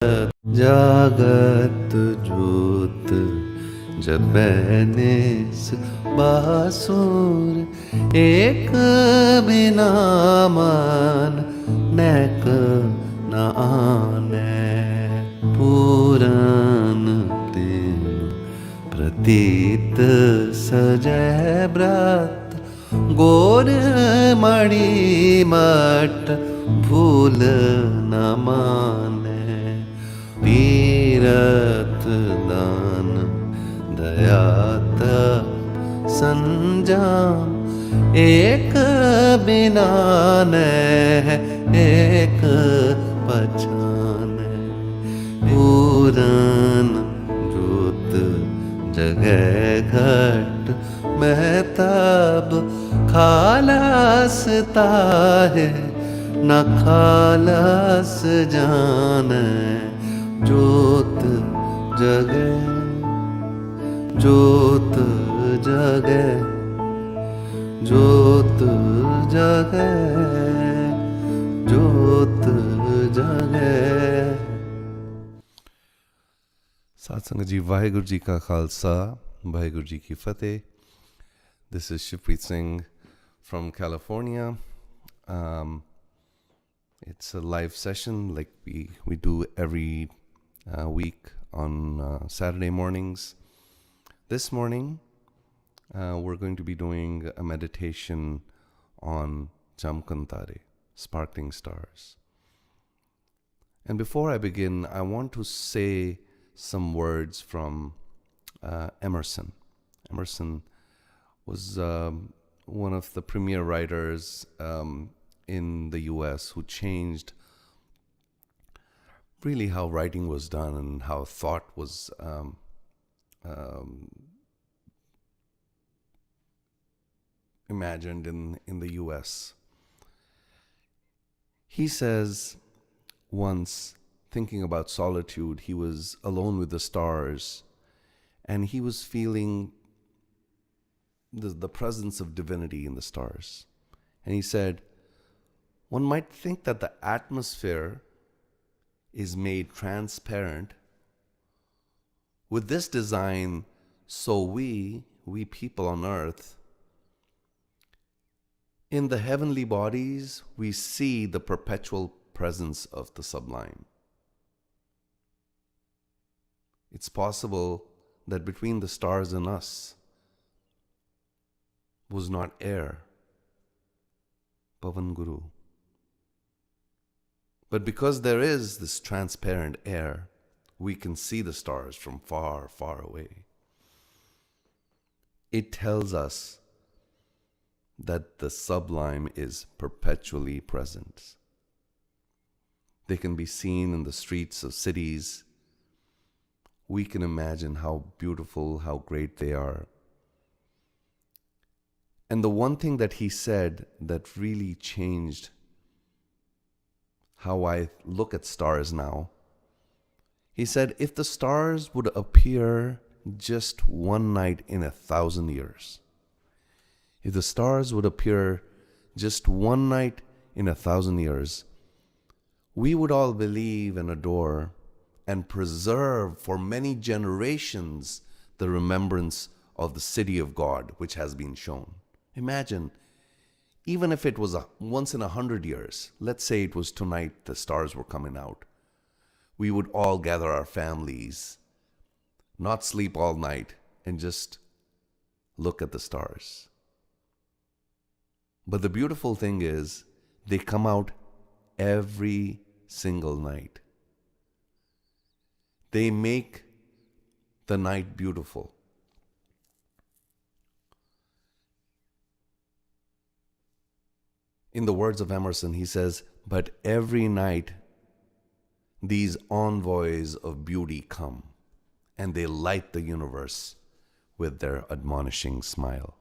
जागत ज्योत जपैनिस बासुर एक बिना मन नैक न आने पूरन प्रेम प्रतीत सजय व्रत गोर मणि मठ भूल न माने तीरथ दान दया तप संजाम एक बिना है एक पहचाने पूरन ज्योत जगह घट महताब खालसता है न खालस जाने ज्योत जगे ज्योत जगे ज्योत जगे ज्योत जगे। साथ संगत जी, वाहिगुरु जी का खालसा, वाहिगुरु जी की फतेह. This is Shivpreet Singh from California. It's a live session like we do every week on Saturday mornings. This morning, we're going to be doing a meditation on Chamkan, Taare, sparkling stars. And before I begin, I want to say some words from Emerson. Emerson was one of the premier writers in the US who changed really how writing was done and how thought was imagined in the US. He says once, thinking about solitude, he was alone with the stars and he was feeling the presence of divinity in the stars. And he said, one might think that the atmosphere is made transparent with this design, so we people on earth, in the heavenly bodies, we see the perpetual presence of the sublime. It's possible that between the stars and us was not air, Pavan Guru. But because there is this transparent air, we can see the stars from far, far away. It tells us that the sublime is perpetually present. They can be seen in the streets of cities. We can imagine how beautiful, how great they are. And the one thing that he said that really changed how I look at stars now, he said, if the stars would appear just one night in 1,000 years, if the stars would appear just one night in 1,000 years, we would all believe and adore and preserve for many generations the remembrance of the city of God which has been shown. Imagine, even if it was once in 100 years, let's say it was tonight the stars were coming out, we would all gather our families, not sleep all night, and just look at the stars. But the beautiful thing is, they come out every single night. They make the night beautiful. In the words of Emerson, he says, but every night these envoys of beauty come, and they light the universe with their admonishing smile.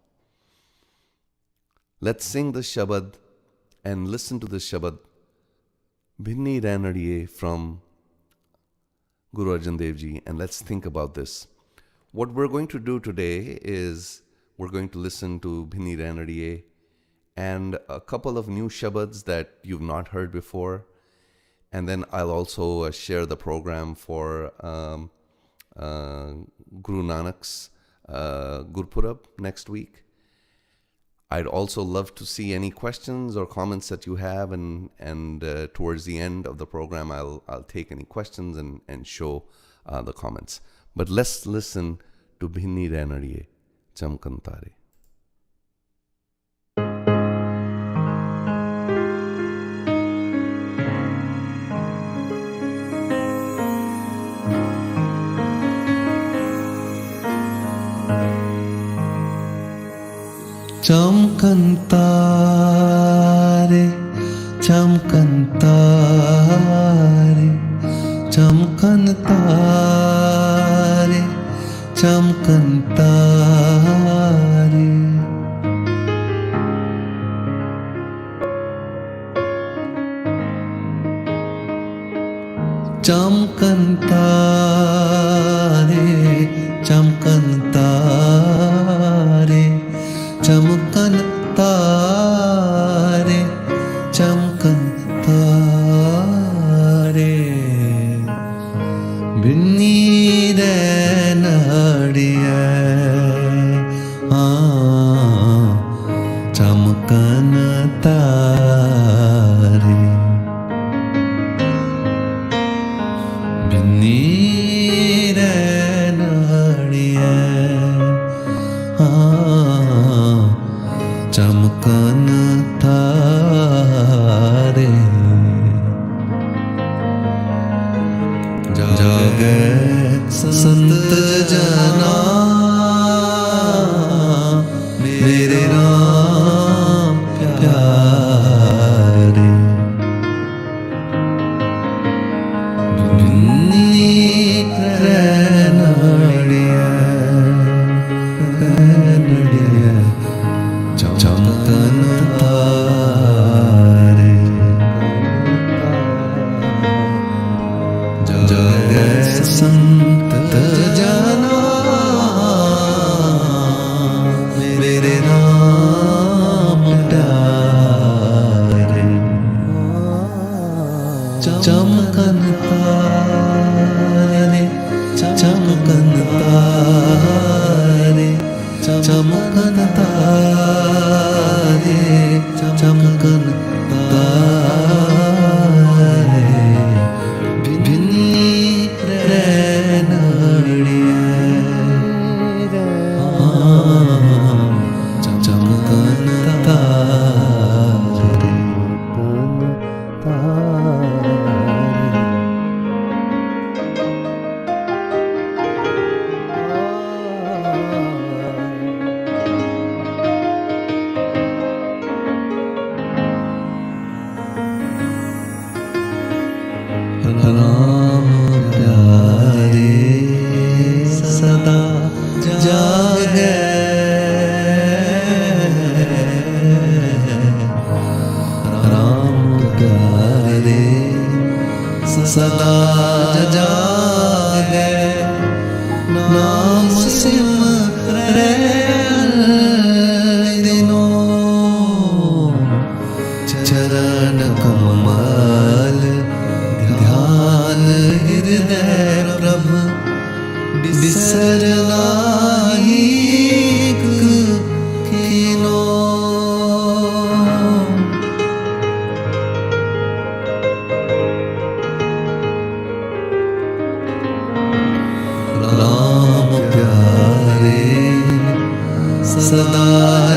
Let's sing the Shabad and listen to the Shabad, Bhinni Rainariye from Guru Arjan Dev Ji, and let's think about this. What we're going to do today is we're going to listen to Bhinni Rainariye and a couple of new Shabads that you've not heard before. And then I'll also share the program for Guru Nanak's Gurpurab next week. I'd also love to see any questions or comments that you have, and towards the end of the program, I'll take any questions and show the comments. But let's listen to Bhinni Rainariye, Chamkan Taare. Chamkan taare, chamkan taare, chamkan taare, chamkan taare. Chamkan taare, chamkan taare, chamkan taare, chamkan taare. Bhinni Rainariye, chamkan taare. Bhinni Rainariye, chamkan taare. जागे संत जना मेरे राम प्यारे. Bhinni Rainariye, Rainariye, chamkan taare. Jagay sant jana mere naam pyare. Chamkan taare, chamkan taare, chamkan taare, chamkan taare. Bhinni Rainariye, chamkan taare. Ram प्यारे सदा जागे, राम प्यारे सदा जागे. नाम सिमरे दिनों, चरण कमल ध्यान हृदय प्रभु बिसरना ही कीनो. राम प्यारे सदा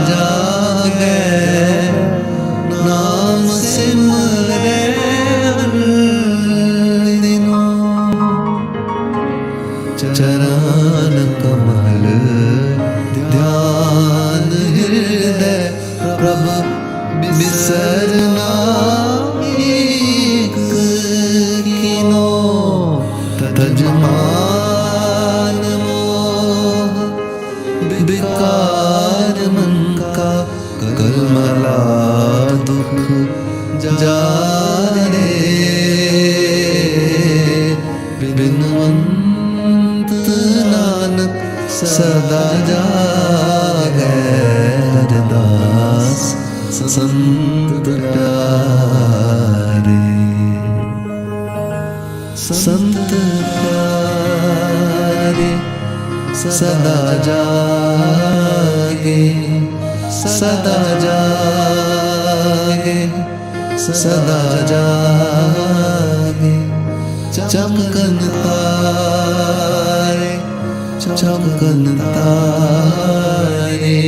जागे, नाम सिमरे चरण कमल ध्यान हृदय प्रभु बिसरना एक कीनो. तजमान मोह विकार मन का कलमला दुख जाने. बिनवंत नानक सदा जागे, दास संत प्यारे. प्यारे सदा जागे सदा जागे सदा जागे चमकन तारे चमकन तारे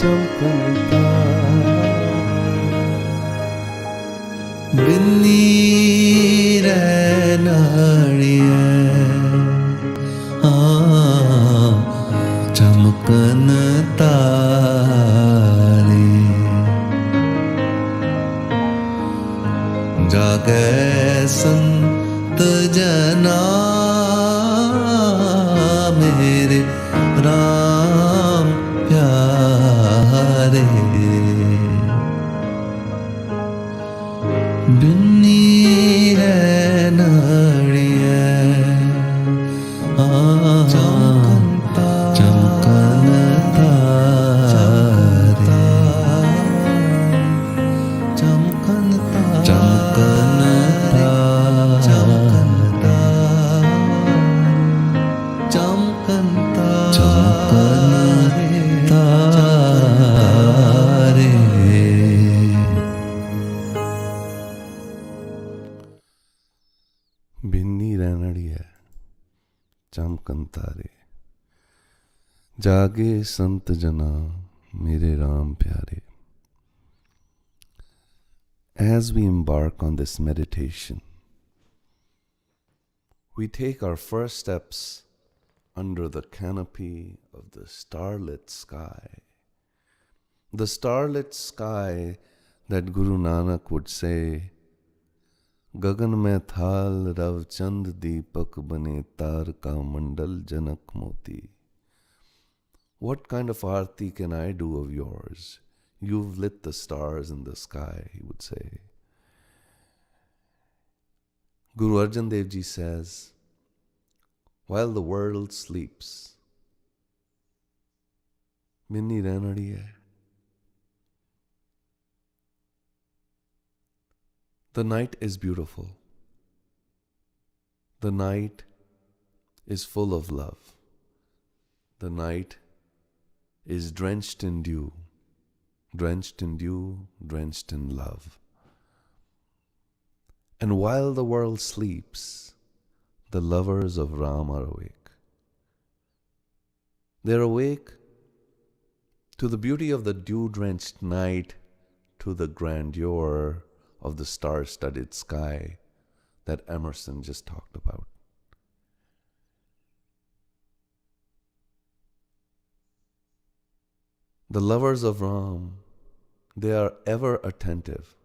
चमकन तारे बिन्नी रैनाड़िये चमकन तारे जागे संत जना मेरे राम प्यारे बिन्नी रैनाड़िये चमकन तारे चमकन भिन्नी रैनड़िये चमकन तारे जागे संत जना मेरे राम प्यारे. As we embark on this meditation, we take our first steps under the canopy of the starlit sky. The starlit sky that Guru Nanak would say, Gagan mein thal rav chand deepak bane tar ka mandal janak moti. What kind of aarti can I do of yours? You've lit the stars in the sky, he would say. Guru Arjan Dev Ji says, while the world sleeps, Bhinni Rainariye, the night is beautiful. The night is full of love. The night is drenched in dew, drenched in dew, drenched in love. And while the world sleeps, the lovers of Ram are awake. They're awake to the beauty of the dew-drenched night, to the grandeur of the star-studded sky that Emerson just talked about. The lovers of Ram, they are ever attentive.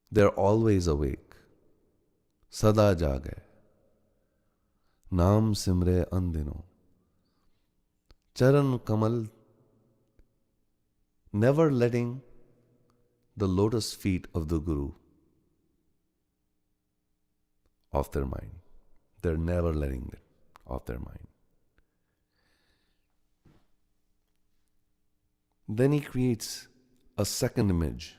They're always awake. Sada jage. Naam simre andino. Charan kamal, never letting the lotus feet of the Guru off their mind. They're never letting it off their mind. Then he creates a second image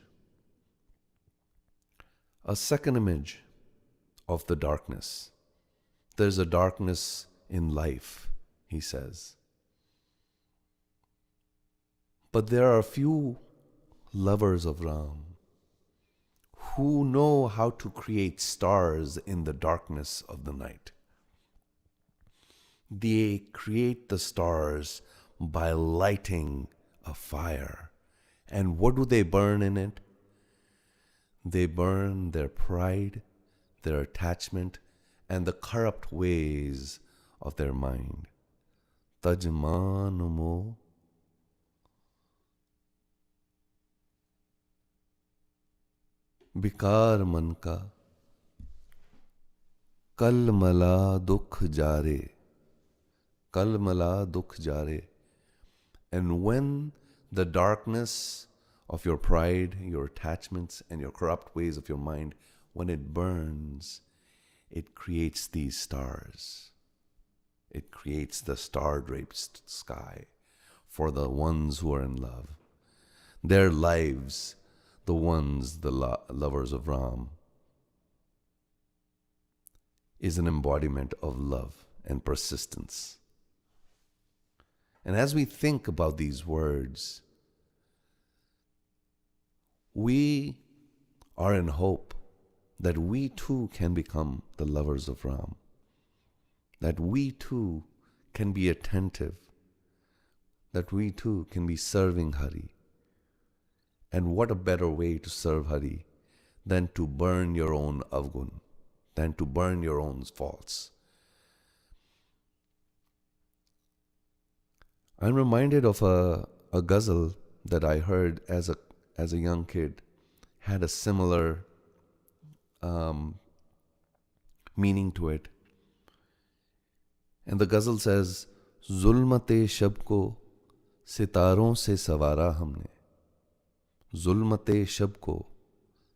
of the darkness. There's a darkness in life, he says. But there are few lovers of Ram who know how to create stars in the darkness of the night. They create the stars by lighting a fire. And what do they burn in it? They burn their pride, their attachment, and the corrupt ways of their mind. Tajmanumo. Bikar man ka kal mala dukh jare. Kal mala dukh jare. And when the darkness of your pride, your attachments, and your corrupt ways of your mind, when it burns, it creates these stars. It creates the star-draped sky for the ones who are in love. Their lives, the ones, the lovers of Ram, is an embodiment of love and persistence. And as we think about these words, we are in hope that we too can become the lovers of Ram, that we too can be attentive, that we too can be serving Hari. And what a better way to serve Hari than to burn your own avgun, than to burn your own faults. I'm reminded of a ghazal that I heard as a young kid, had a similar meaning to it. And the ghazal says, Zulmate shab ko sitaron se sawara humne. Zulmate shab ko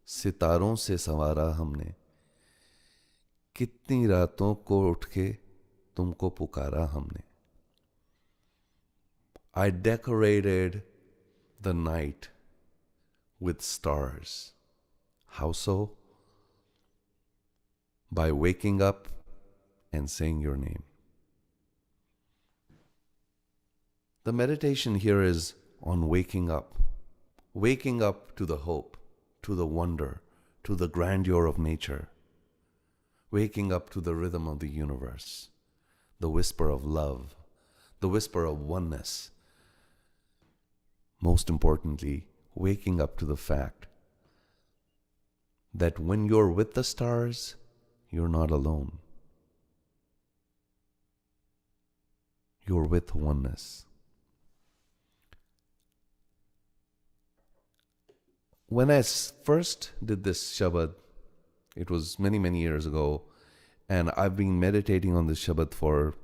sitaron se sawara humne. Kitni raaton ko uth ke tumko pukara humne. I decorated the night with stars. How so? By waking up and saying your name. The meditation here is on waking up to the hope, to the wonder, to the grandeur of nature, waking up to the rhythm of the universe, the whisper of love, the whisper of oneness. Most importantly, waking up to the fact that when you're with the stars, you're not alone. You're with oneness. When I first did this Shabad, it was many, many years ago, and I've been meditating on this Shabad for,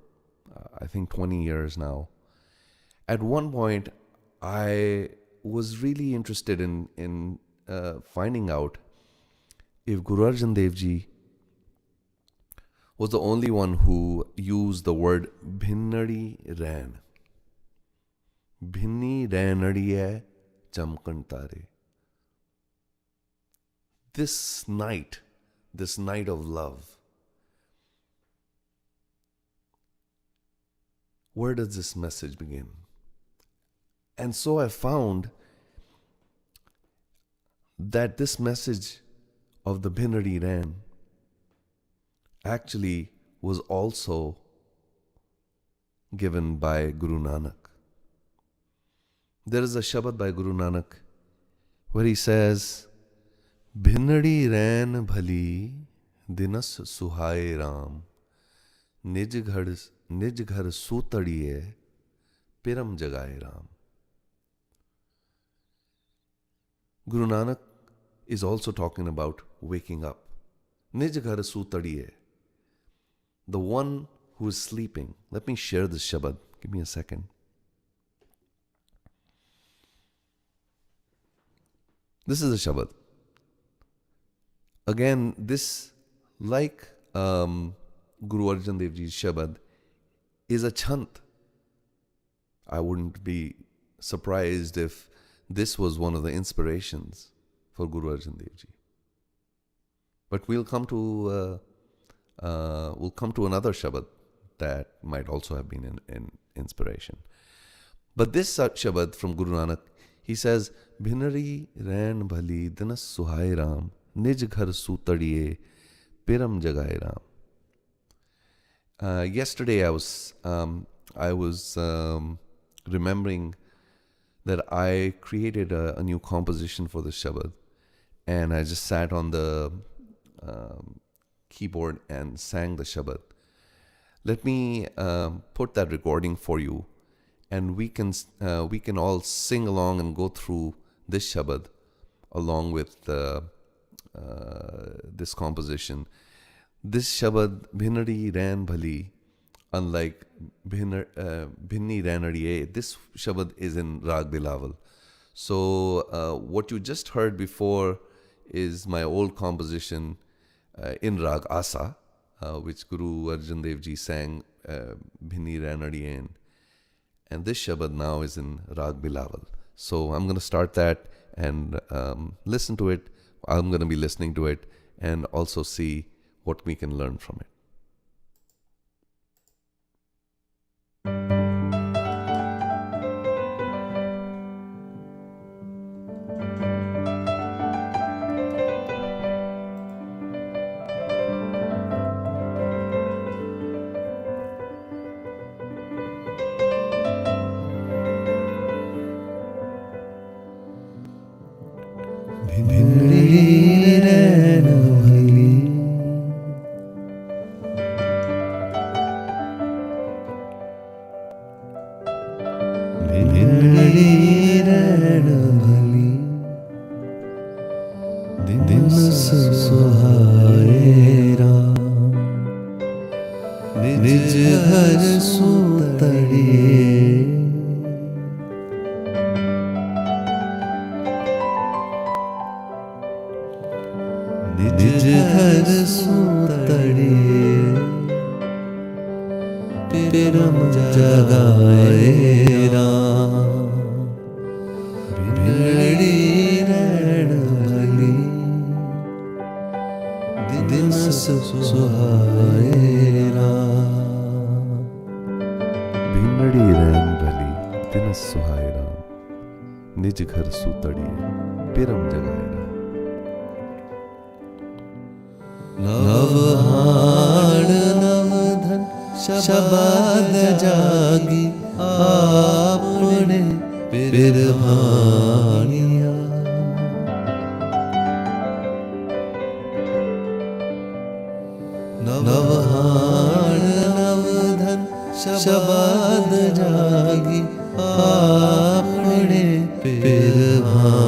I think, 20 years now. At one point, I was really interested in finding out if Guru Arjan Dev Ji was the only one who used the word Bhinni Rain. Bhinni Rainariye, Chamkan Taare. This night of love, where does this message begin? And so I found that this message of the Bhinadi Rain actually was also given by Guru Nanak. There is a Shabad by Guru Nanak where he says, Bhinadi Rain Bhali dinas suhaye Ram nij ghar sutadiye piram jagaye Ram. Guru Nanak is also talking about waking up. Nij ghar sutadiye. The one who is sleeping. Let me share this Shabad. Give me a second. This is a Shabad. Again, this, like Guru Arjan Dev Ji's Shabad, is a chant. I wouldn't be surprised if this was one of the inspirations for Guru Arjan Dev Ji. But we'll come to another Shabad that might also have been an inspiration. But this Shabad from Guru Nanak, he says, Bhinadi Rain Bhali dinas suhaye Ram nij ghar sutadiye piram jagaye Ram. Yesterday I was remembering that I created a new composition for the Shabad, and I just sat on the keyboard and sang the Shabad. Let me put that recording for you, and we can all sing along and go through this Shabad along with this composition. This Shabad, Bhinadi Rain Bhali, unlike Bhinni Rainariye, this Shabad is in Rag Bilawal. So what you just heard before is my old composition in Rag Asa, which Guru Arjan Dev Ji sang Bhinni Rainariye in. And this Shabad now is in Rag Bilawal. So I'm going to start that and listen to it. I'm going to be listening to it and also see what we can learn from it. भिन्नड़ी रैन भली भिन्नड़ी रैन भली दिन सुहाए राम निज घर सुतड़िए निज घर सुतड़िए पिरम जगाए राम भिन्नड़ी रैन भली दिन सुहाए राम भिन्नड़ी रैन भली दिन सुहाए राम निज घर सुतड़िए पिरम जगाए राम। नवहाण नवधन शबाद जागी आपने बिरभानिया नवहाण नवधन शबाद जागी आपने बिरभानिया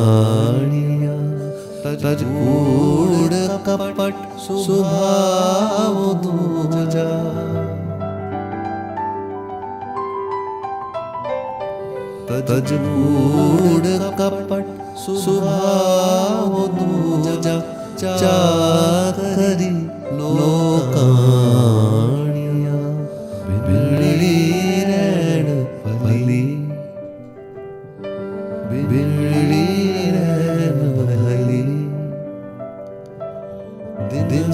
तजकूड़ कपट सुभाव दूजा तजकूड़ कपट सुभाव दूजा चाकरी लोकानिया भिन्नड़ी रैन भली भिन्नड़ी रैन भली दिन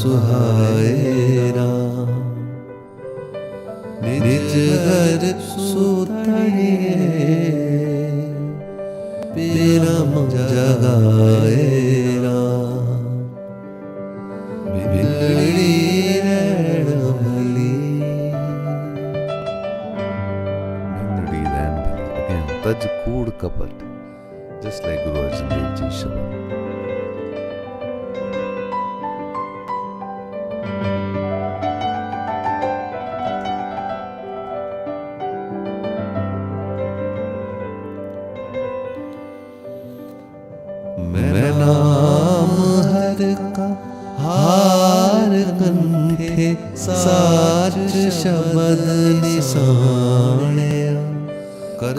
सुहाए राम निज घर सुतड़िए पिरम जगाए राम भिन्नड़ी रैन भली भिन्नड़ी रैन भली. Again, तज कूड़ कपट. Just like Guru Arjan Dev Ji Shabad. मैं नाम हर का हार कंठे साच शबद निशाणया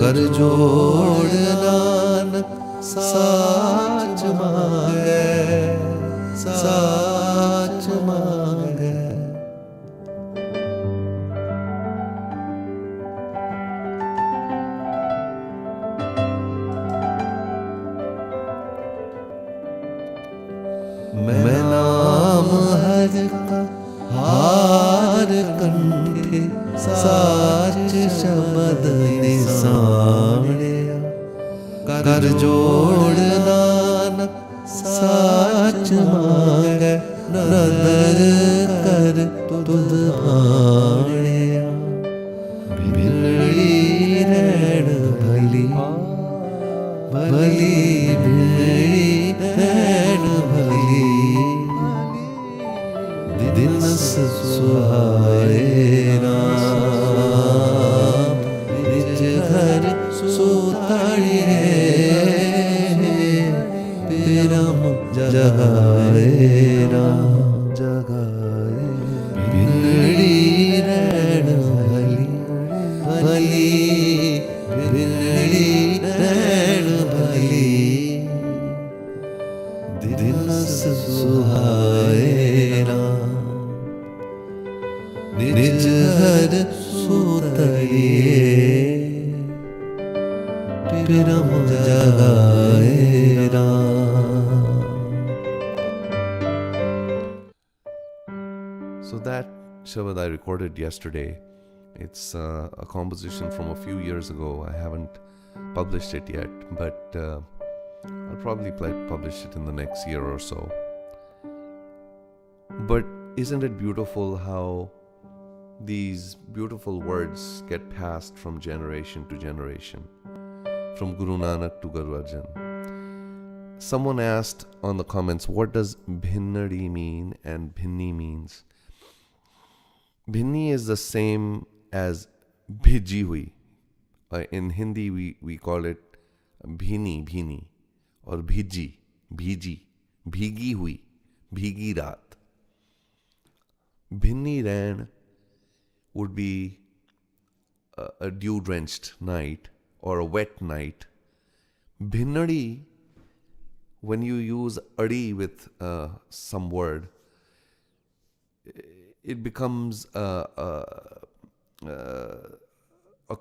कर जोड़ नानक साच मांगे साच मांगे मैं नाम हर का हार कंठे साच शबद निशाणया कर जोड़ नानक साच मांगे नदर कर तुध भाणया भिन्नड़ी रैन भली भली भिन्नड़ी रैन भली दिन सुहाए राम निज घर सुतड़िए पिरम जगाए राम जगाए भिन्नड़ी रैन भली भली भिन्नड़ी रैन भली दिन सुहाए राम निज घर सुतड़िए पिरम जगाए Ram. So that Shabad I recorded yesterday. It's a composition from a few years ago. I haven't published it yet, but I'll probably publish it in the next year or so. But isn't it beautiful how these beautiful words get passed from generation to generation, from Guru Nanak to Guru Arjan? Someone asked on the comments, what does Bhinadi mean and Bhinni means? Bhinni is the same as bhiji hui. In Hindi, we call it bhini, or bhiji, bhigi hui, bhigi raat. Bhinni Rain would be a dew-drenched night or a wet night. Bhinadi, when you use adi with some word, it becomes a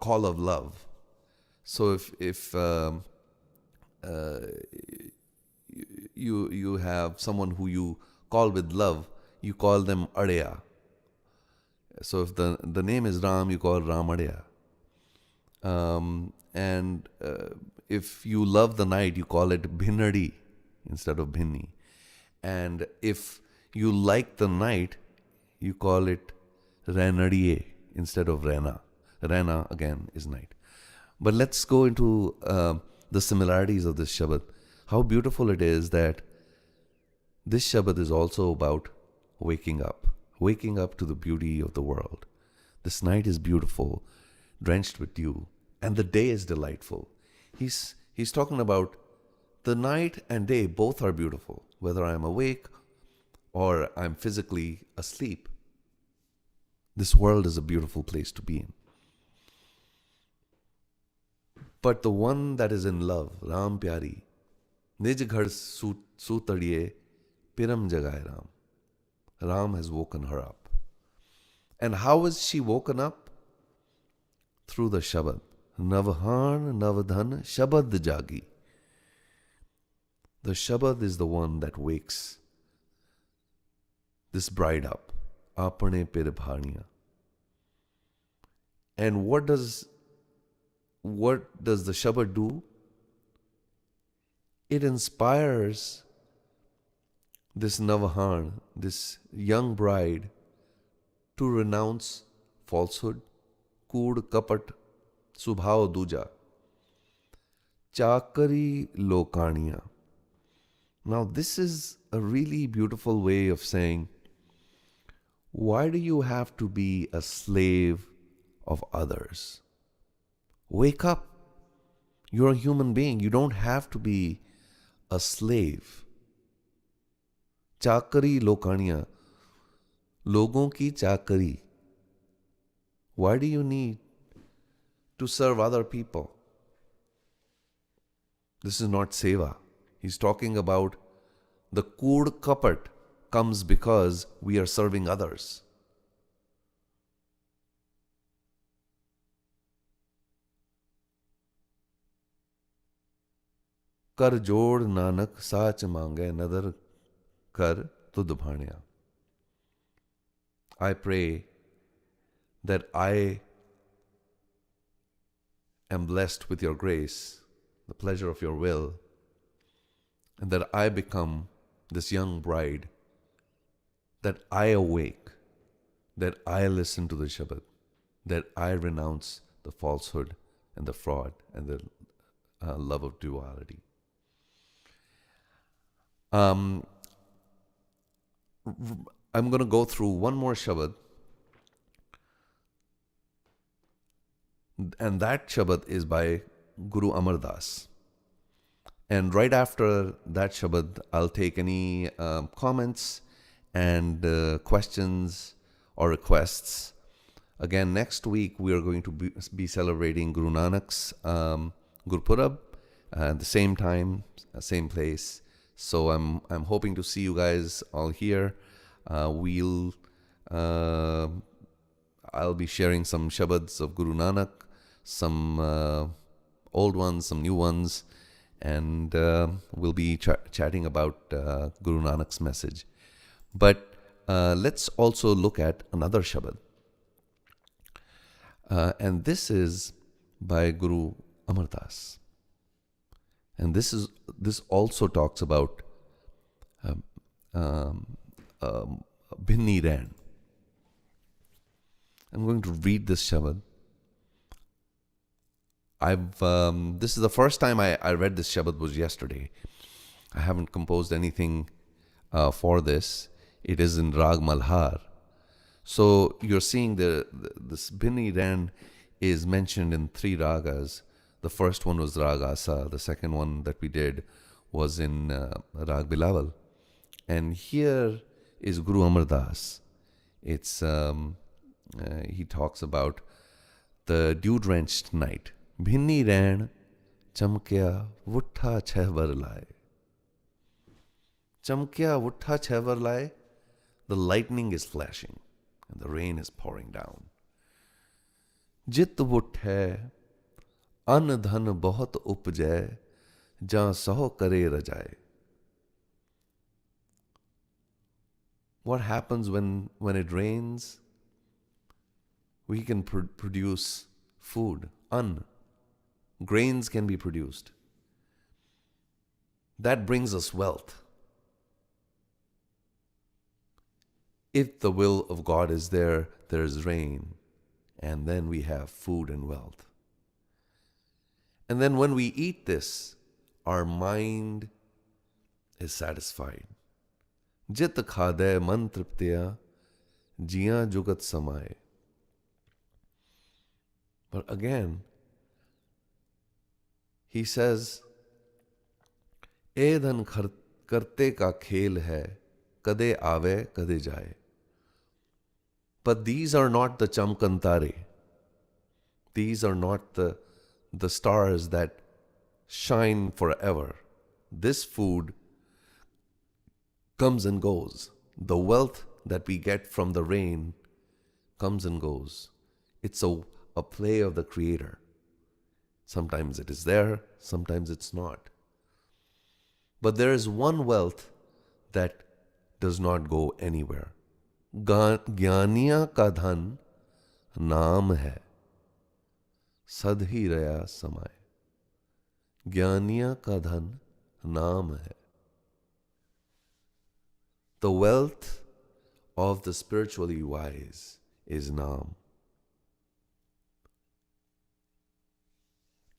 call of love. So if you have someone who you call with love, you call them Adya. So if the name is Ram, you call Ram Adya. And if you love the night, you call it Bhinadi instead of Bhinni. And if you like the night, you call it Rainariye instead of Raina. Raina, again, is night. But let's go into the similarities of this Shabad. How beautiful it is that this Shabad is also about waking up to the beauty of the world. This night is beautiful, drenched with dew, and the day is delightful. He's talking about the night and day, both are beautiful, whether I'm awake or I'm physically asleep. This world is a beautiful place to be in. But the one that is in love, Ram Pyari, Nij ghar sutadiye piram jagaye Ram. Ram has woken her up. And how is she woken up? Through the Shabad. Navhan Navdhan Shabad Jagi. The Shabad is the one that wakes this bride up. Apane pir bhaniya. And what does the Shabad do? It inspires this Navhan, this young bride, to renounce falsehood, kood, kapat, subhao duja, chakari lokaniya. Now this is a really beautiful way of saying, why do you have to be a slave of others? Wake up. You're a human being. You don't have to be a slave. Chakari lokaniya. Logon ki chakari. Why do you need to serve other people? This is not seva. He's talking about the kood kapat comes because we are serving others. Kar jod Nanak saach mange nadar kar tud bhaniya. I pray that I am blessed with your grace, the pleasure of your will, and that I become this young bride, that I awake, that I listen to the Shabad, that I renounce the falsehood and the fraud and the love of duality. I'm going to go through one more Shabad, and that Shabad is by Guru Amar Das. And right after that Shabad, I'll take any comments and questions or requests. Again, next week we are going to be celebrating Guru Nanak's Gurpurab at the same time, same place. So I'm hoping to see you guys all here. I'll be sharing some Shabads of Guru Nanak, some old ones, some new ones, and we'll be chatting about Guru Nanak's message. But let's also look at another Shabad. And this is by Guru Amar Das. And this also talks about Bhinni Rainariye. I'm going to read this Shabad. This is the first time I read this Shabad was yesterday. I haven't composed anything for this. It is in Rag Malhar. So you're seeing this Bhinni Rainariye is mentioned in 3 ragas. The first one was Rag Asa. The second one that we did was in Rag Bilawal. And here is Guru Amar Das. It's he talks about the dew-drenched night. Bhinni Rainariye chamkya vutha chehvar laye. Chamkya vutha chehvar laye. The lightning is flashing and the rain is pouring down. Jit vut hai, an dhan bahut upjay, jan saho kare rajaye. What happens when it rains? We can produce food, grains can be produced. That brings us wealth. If the will of God is there, there's rain, and then we have food and wealth. And then when we eat this, our mind is satisfied. Jit khade man triptya, jiya jugat samaye. But again, he says, "E dhan karte ka khel hai, kade aave, kade jaye." But these are not the Chamkan Taare. These are not the stars that shine forever. This food comes and goes. The wealth that we get from the rain comes and goes. It's a play of the Creator. Sometimes it is there, sometimes it's not. But there is one wealth that does not go anywhere. Gyaniya ka dhan naam hai, sad hi raya samay. Gyaniya ka dhan naam hai. The wealth of the spiritually wise is naam.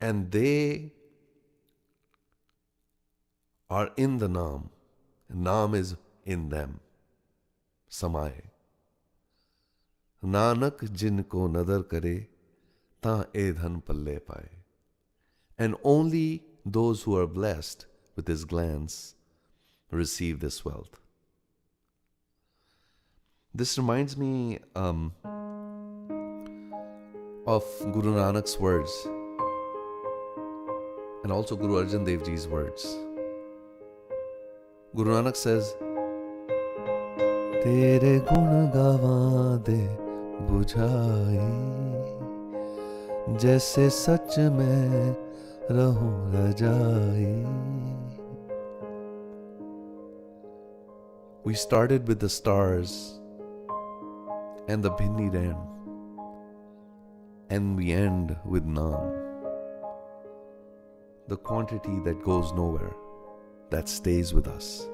And they are in the naam. Naam is in them. Samay. Nanak jinko nadar kare, ta e dhan palle paye. And only those who are blessed with his glance receive this wealth. This reminds me of Guru Nanak's words, and also Guru Arjan Dev Ji's words. Guru Nanak says, Tere gun gawa de bujhai, jaise sach mein raho rajai. We started with the stars and the Bhinni Rainariye, and we end with Naam. The quantity that goes nowhere, that stays with us,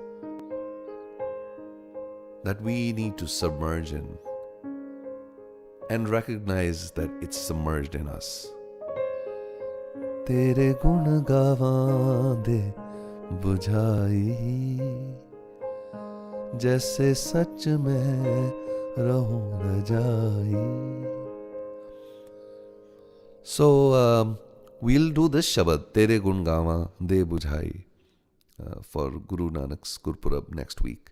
that we need to submerge in and recognize that it's submerged in us. Tere gun gawa de bujhai, jaise sach mein raho rajai. So we'll do this Shabad, Tere gun gawa de bujhai, for Guru Nanak's Gurpurab next week.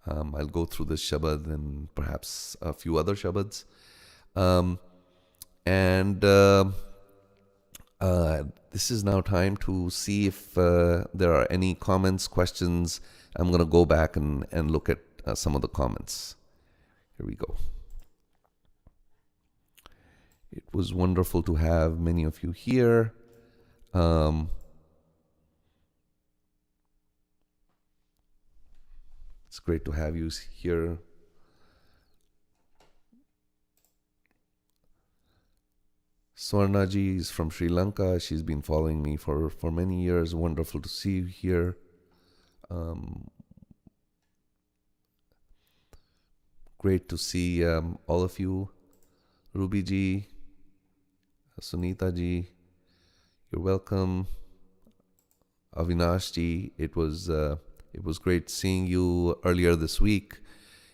I'll go through this Shabad and perhaps a few other Shabads. This is now time to see if there are any comments, questions. I'm going to go back and look at some of the comments. Here we go. It was wonderful to have many of you here. Um, it's great to have you here. Swarna ji is from Sri Lanka. She's been following me for many years. Wonderful to see you here. Great to see all of you. Ruby ji, Sunita ji, you're welcome. Avinash ji, it was great seeing you earlier this week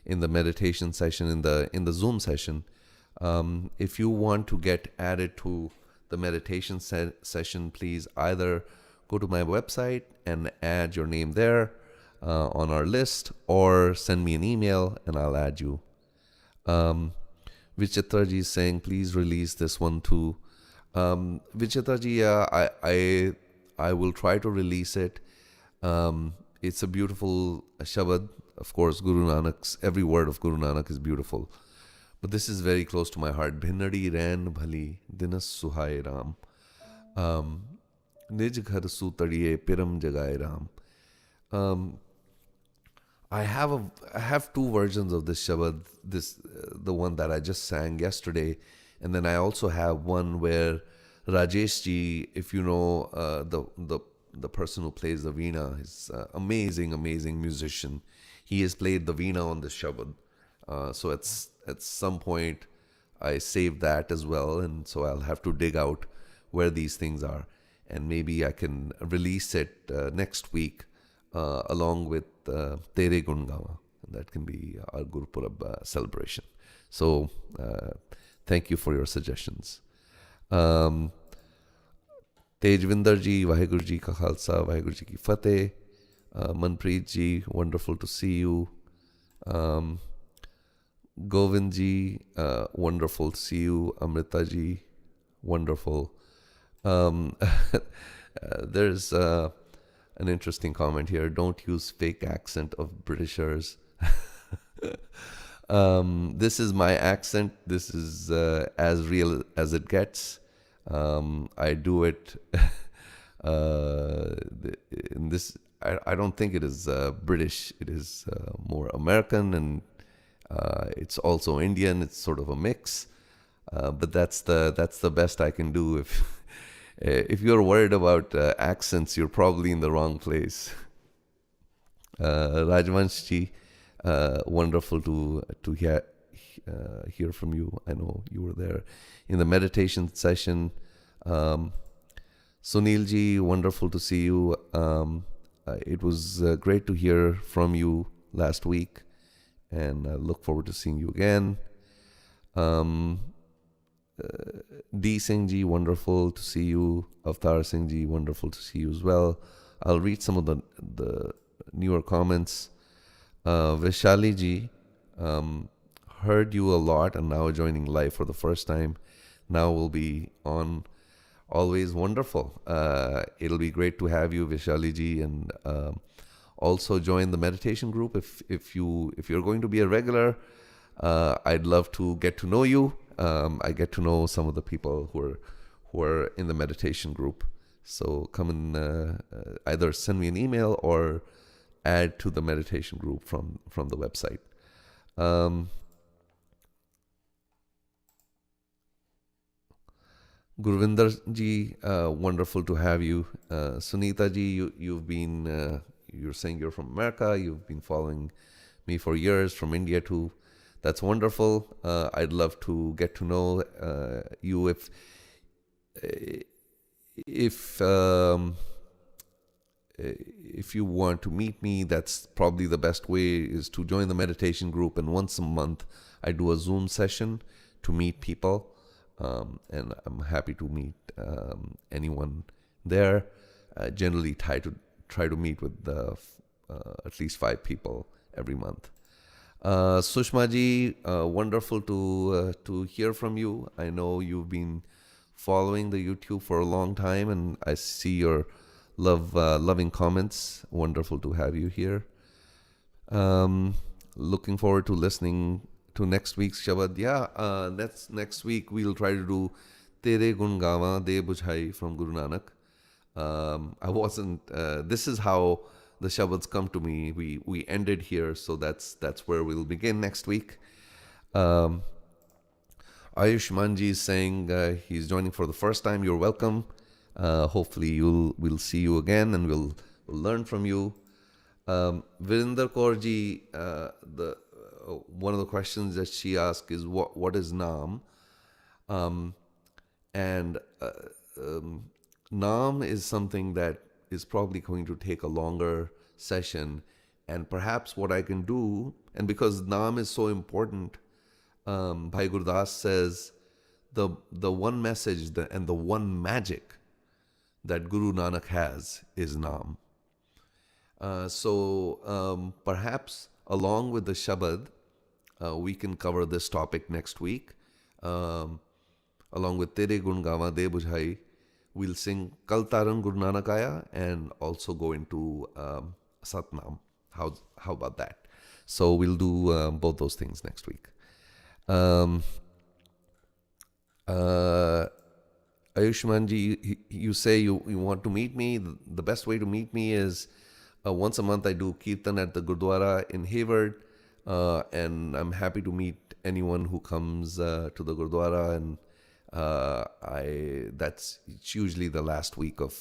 in the meditation session, in the Zoom session. If you want to get added to the meditation session, please either go to my website and add your name there on our list, or send me an email and I'll add you. Vichitra ji is saying, please release this one too. Vichitra ji, I will try to release it. It's a beautiful Shabad. Of course, Guru Nanak's, every word of Guru Nanak is beautiful. But this is very close to my heart. Bhinadi Rainariye Bhali, Dinas Suhai Ram. Nij ghar sutadiye piram jagaye Ram. I have two versions of this Shabad. The one that I just sang yesterday, and then I also have one where Rajesh ji, if you know the person who plays the veena, is amazing musician. He has played the veena on this Shabad. So at some point I saved that as well, and so I'll have to dig out where these things are, and maybe I can release it next week along with Taare Gun Gawa. That can be our Guru Purab celebration. So thank you for your suggestions. Tejvinder ji, Vaheguru ji ka Khalsa, Vaheguru ji ki Fateh. Manpreet ji, wonderful to see you. Govind ji, wonderful to see you. Amrita ji, wonderful. There's an interesting comment here. Don't use fake accent of Britishers. This is my accent. This is as real as it gets. I do it in this. I don't think it is British. It is more American, and it's also Indian. It's sort of a mix. But that's the best I can do. If you're worried about accents, you're probably in the wrong place. Rajvansh ji, wonderful to hear from you. I know you were there in the meditation session. Sunil ji, wonderful to see you. It was great to hear from you last week, and I look forward to seeing you again. D. Singh ji, wonderful to see you. Avtar Singh ji, wonderful to see you as well. I'll read some of the newer comments. Vishali ji, heard you a lot and now joining live for the first time. Now we'll be on. Always wonderful. It'll be great to have you, Vishali ji, and also join the meditation group. If you're going to be a regular, I'd love to get to know you. I get to know some of the people who are in the meditation group. So come and either send me an email or add to the meditation group from the website. Gurvinder ji, wonderful to have you. Sunita ji, you're saying you're from America. You've been following me for years, from India too. That's wonderful. I'd love to get to know you. If you want to meet me, that's probably the best way, is to join the meditation group. And once a month, I do a Zoom session to meet people. And I'm happy to meet anyone there. Generally try to meet with at least 5 people every month. Sushma ji, wonderful to hear from you. I know you've been following the YouTube for a long time, and I see your loving comments. Wonderful to have you here. Looking forward to listening to next week's Shabad. Next week we'll try to do Taare Gun Gawa De Bujhai from Guru Nanak. I wasn't. This is how the Shabads come to me. We ended here, so that's where we'll begin next week. Um, Ayushmanji is saying he's joining for the first time. You're welcome. Hopefully we'll see you again and we'll learn from you. Virinder Kaurji, the one of the questions that she asked is what is Naam? And Naam is something that is probably going to take a longer session, and perhaps what I can do, and because Naam is so important, Bhai Gurdas says the one message and the one magic that Guru Nanak has is Naam. So perhaps along with the Shabad, we can cover this topic next week. Along with Tere Gun Gawa De Bujhai, we'll sing Kal Taran Guru Nanak Aya and also go into Satnam. How about that? So we'll do both those things next week. Ayushmanji, you say you want to meet me. The best way to meet me is once a month I do Kirtan at the Gurdwara in Hayward, and I'm happy to meet anyone who comes to the Gurdwara, and it's usually the last week of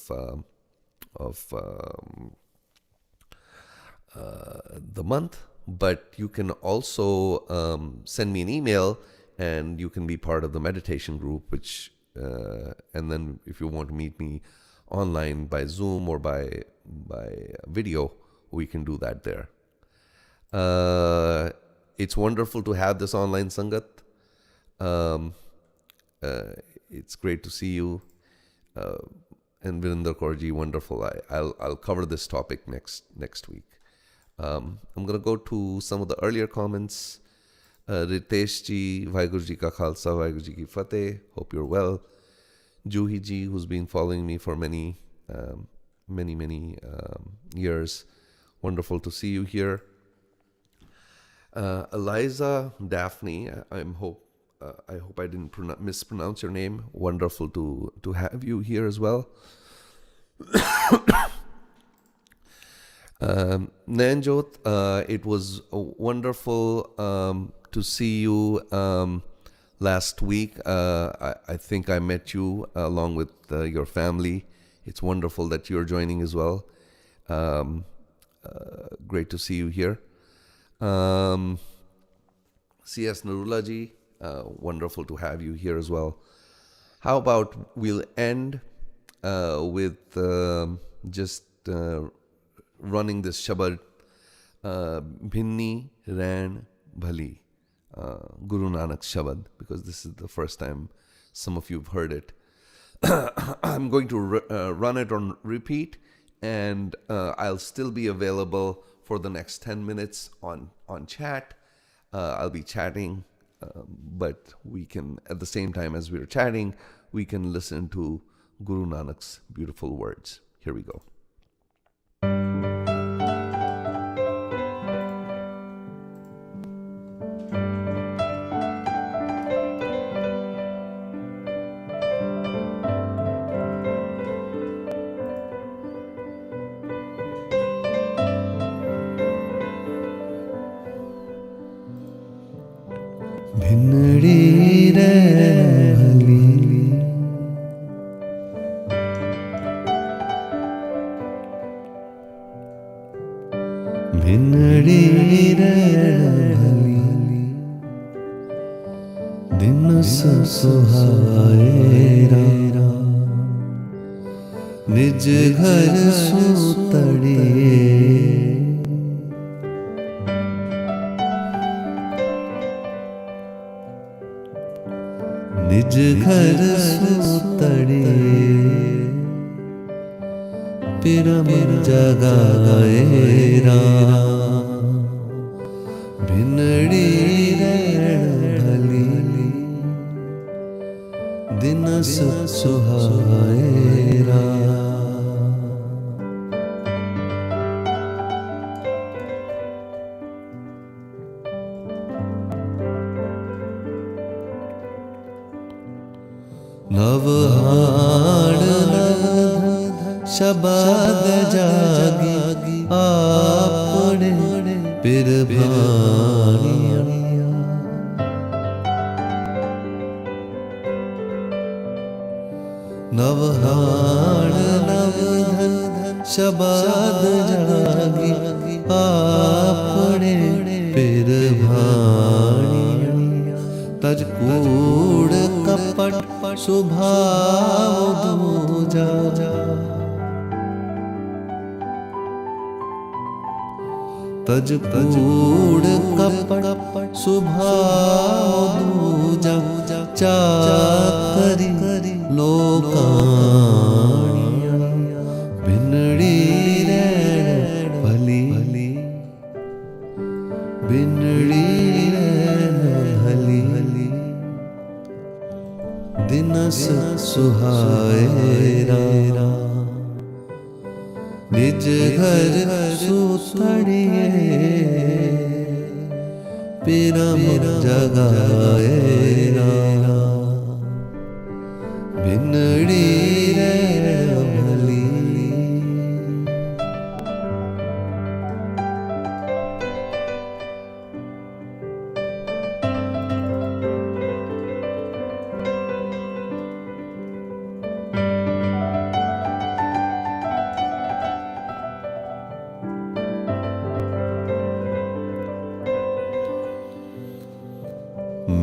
the month. But you can also send me an email, and you can be part of the meditation group. Which and then if you want to meet me online by Zoom or by video, we can do that there. It's wonderful to have this online Sangat. It's great to see you. And Virinder Kaurji, wonderful. I'll cover this topic next week. I'm going to go to some of the earlier comments. Ritesh ji, Vaheguru ji ka Khalsa, Vaheguru ji ki Fateh. Hope you're well. Juhi ji, who's been following me for many years. Wonderful to see you here. Eliza Daphne, I hope I didn't mispronounce your name. Wonderful to have you here as well. Nanjot, it was wonderful to see you last week. I think I met you along with your family. It's wonderful that you're joining as well. Great to see you here. C.S. Narulaji, wonderful to have you here as well. How about we'll end with just running this Shabad, Bhinni Rainariye, Bhali, Guru Nanak's Shabad, because this is the first time some of you have heard it. I'm going to run it on repeat, and I'll still be available for the next 10 minutes on chat. I'll be chatting, but we can, at the same time as we're chatting, we can listen to Guru Nanak's beautiful words. Here we go. Bhinadi Bhali, Bhinadi Bhali, din suhaye ra, nij ghar sutadiye. निज घर सुतड़े पिरम जगाए राम भिनड़ी भली दिन सुहाए राम नवहाण शबद जागी आपने पिर भानिया नवहाण नवधन शबद जागी आपने पिर भानिया तज कूड़ कपट स्वभाव दूजा तज कूड़ कपट स्वभाव दूजा चाकरी लोकानिया भिन्नड़ी रैन भली भिन्नड़ी रैन भली दिनस सुहाए निज घर सुतड़िए पिरम जगाए भिन्नड़ी रैन भली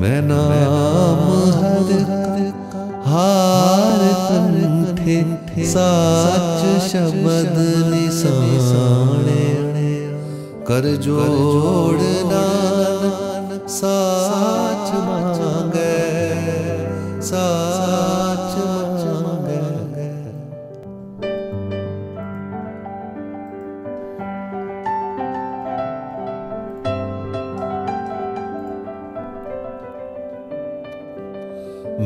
मैं नाम हर हार कंठे साच शब्द निसाणे कर जोड़ नानक साच मांगे साच मांगे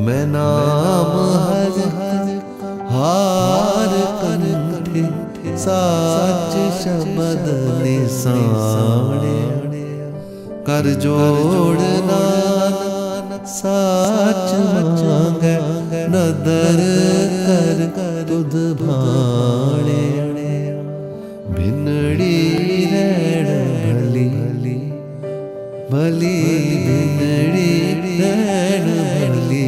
मैं नाम हर हार कंठे साच शब्द निसाणे कर जोड़ नानक साच मांगे नदर कर तुध भाणे भिन्नड़ी रैन भली भली भिन्नड़ी रैन भली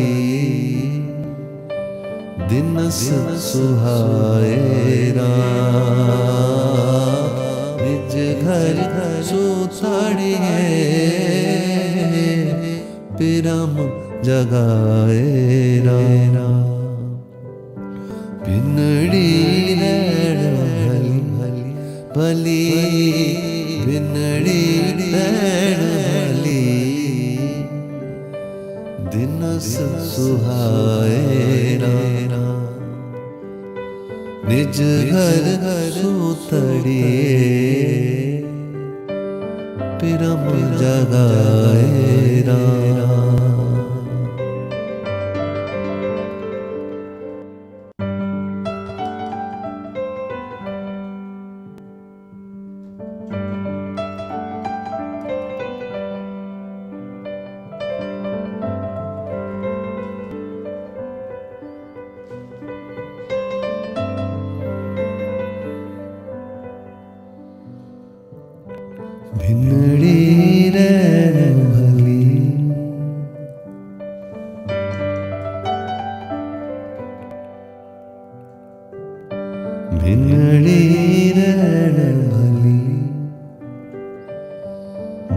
दिनस सुहाए निज घर सुतड़िए पिरम जगाए भिन्नड़ी रैन भली भली भिन्नड़ी रैन भली दिनस सुहाए निज घर सुतड़िए पिरम जगाए भिन्नड़ी रैन भली भिन्नड़ी रैन भली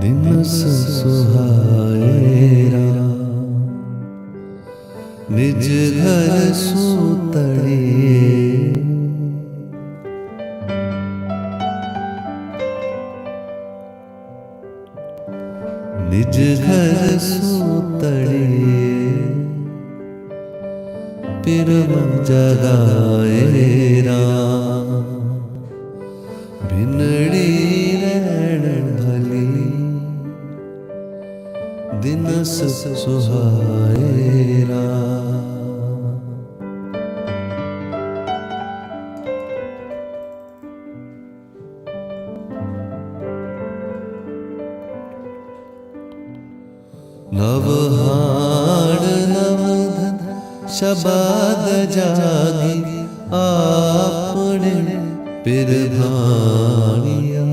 दिनस सुहाए निज घर सुतड़िए निज घर सुतड़िए पिरम जगाए भिन्नड़ी रैन भली दिनस सुहाए नवहाण नवधन शबद जागी आपने पिर भाणिया।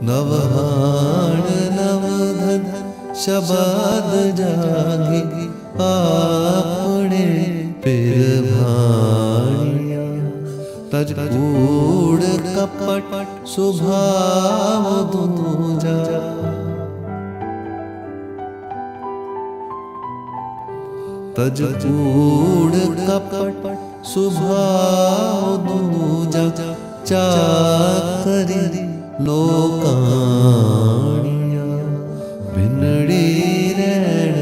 नवहाण नवधन शबाद जागी आपने पिर भाणिया। तज कूड़ कपट स्वभाव दूजा। तज कूड़ कपट स्वभाव दूजा। चाकरी लोकाणिया। भिनड़ी रैण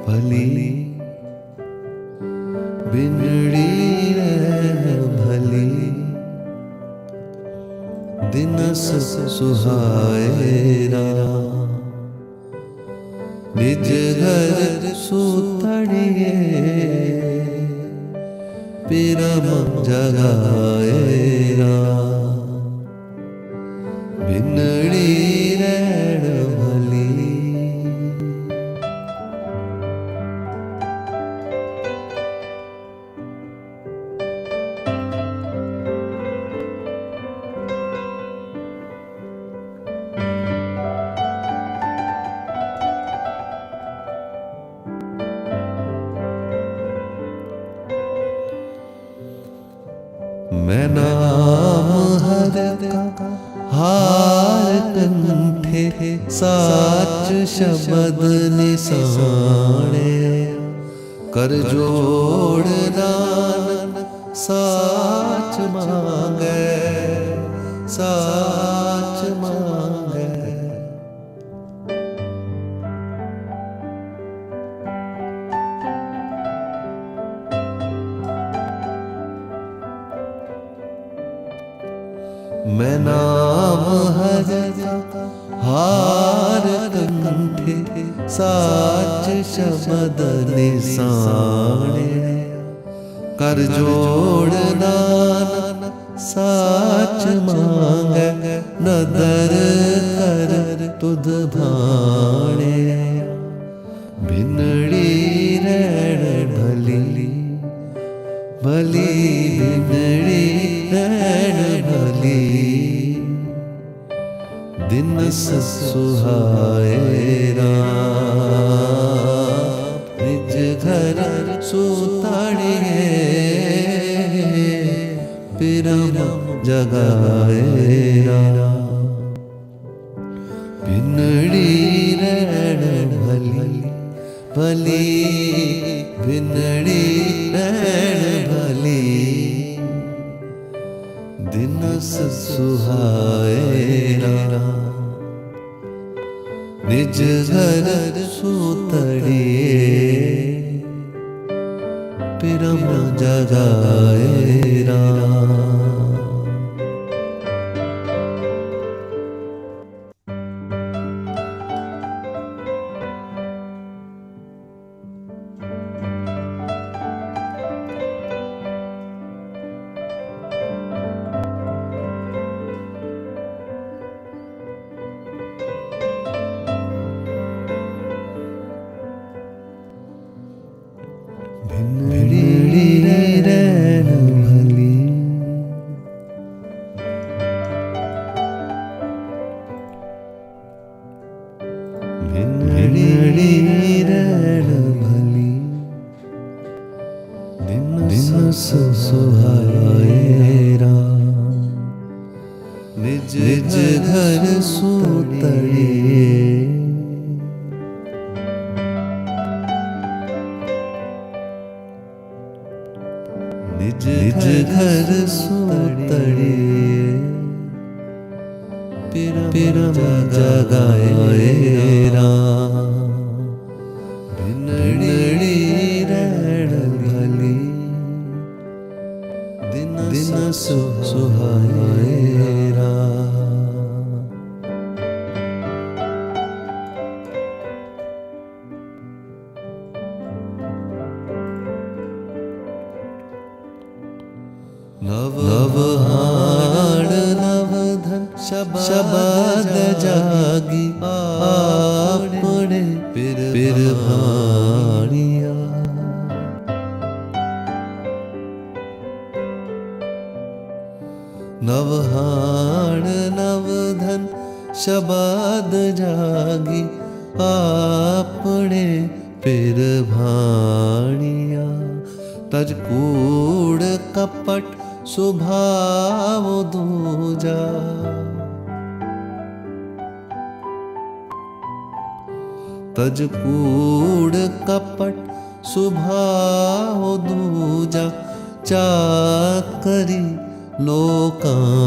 भली, भिनड़ी रैण भली। दिनस सुहाए राम, निज घर सुतड़िए। पिरम जगाए राम, भिनड़ी रैण भली। मैं नाम हर का हार कंठे। साच शब्द निसाणे। कर जोड़ नानक साच मांगे, साच मांगे। मैं नाम हर हार कंठे। साच शब्द निसाणे। कर जोड़ नानक साच मांगे। नदर कर तुध भाणे। भिनड़ी रैण भली, भली भिनड़ी रैण भली। दिनस सुहाए राम, निज घर सुताड़िए। पिरम जगाए राम, भिनड़ी रैण भली, भली भिनड़ी रैण भली। दिनस सुहाए राम, निज घर सुतड़िए। पिरम जगाए राम। भिनड़ी रैण भली, भिनड़ी रैण भली। दिनस सुहाए राम, निज घर सुतड़िए। निज घर सुतड़िए। पिरम जगाए राम, भिनड़ी रैण भली। दिनस सुहाए राम। नवहाण नवधन शबाद जागी आपने पिर भाणिया। नवहाण नवधन शबाद जागी आपने पिर भाणिया तज कूड़ कपट स्वभाव दूजा तज कूड़ कपट स्वभाव दूजा चाकरी लोकाणिया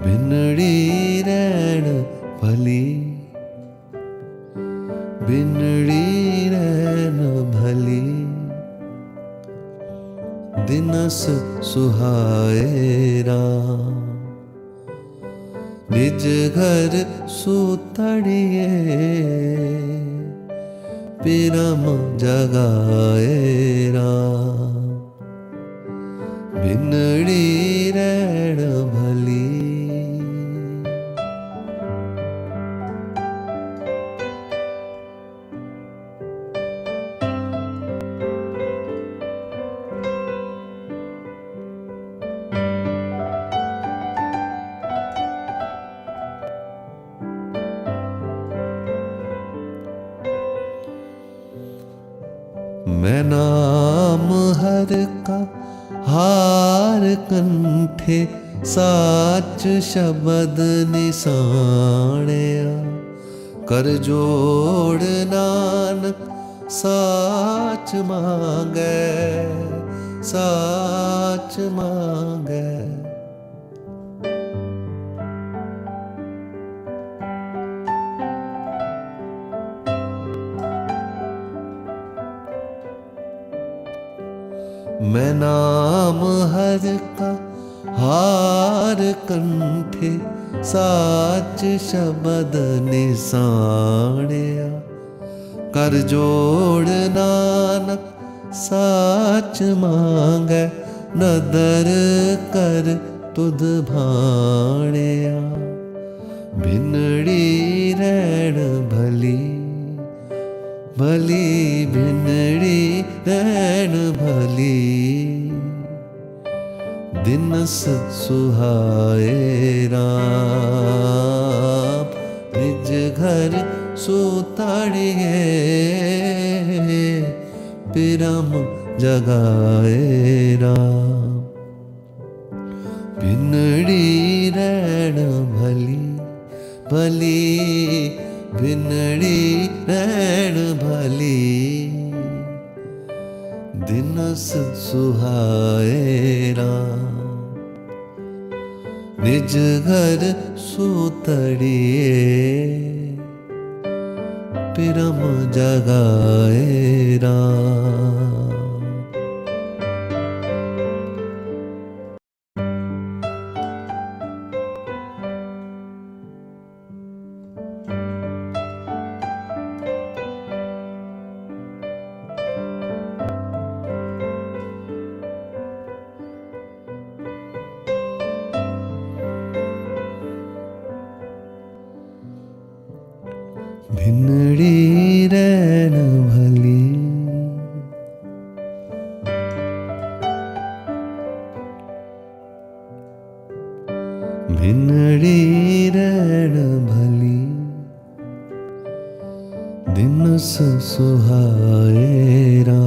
भिनड़ी रैण भली भिनड़ी रैन भली दिनस सुहाएरा निज घर सूतड़िए पिरम जगाएरा भिनड़ी रैण भली मैं नाम हर का हार कंठे साच शबद निसाणया कर जोड़ नानक साच मांगे साच मांगे मैं नाम हर का हार कंठे साच शबद निसाणया कर जोड़ नानक साच मांगे नदर कर तुध भाणया भिनड़ी रैण भली भली भिनड़ी रैण भली दिनस सुहाएरा निज घर सूतड़िए पिरम जगाएरा भिनड़ी रैण भली भली भिनड़ी रैण भली दिनस सुहाएरा निज घर सूतड़िए पिरम जगाएरा भिनड़ी रैण भली भिनड़ी रैण भली दिनस सुहाएरा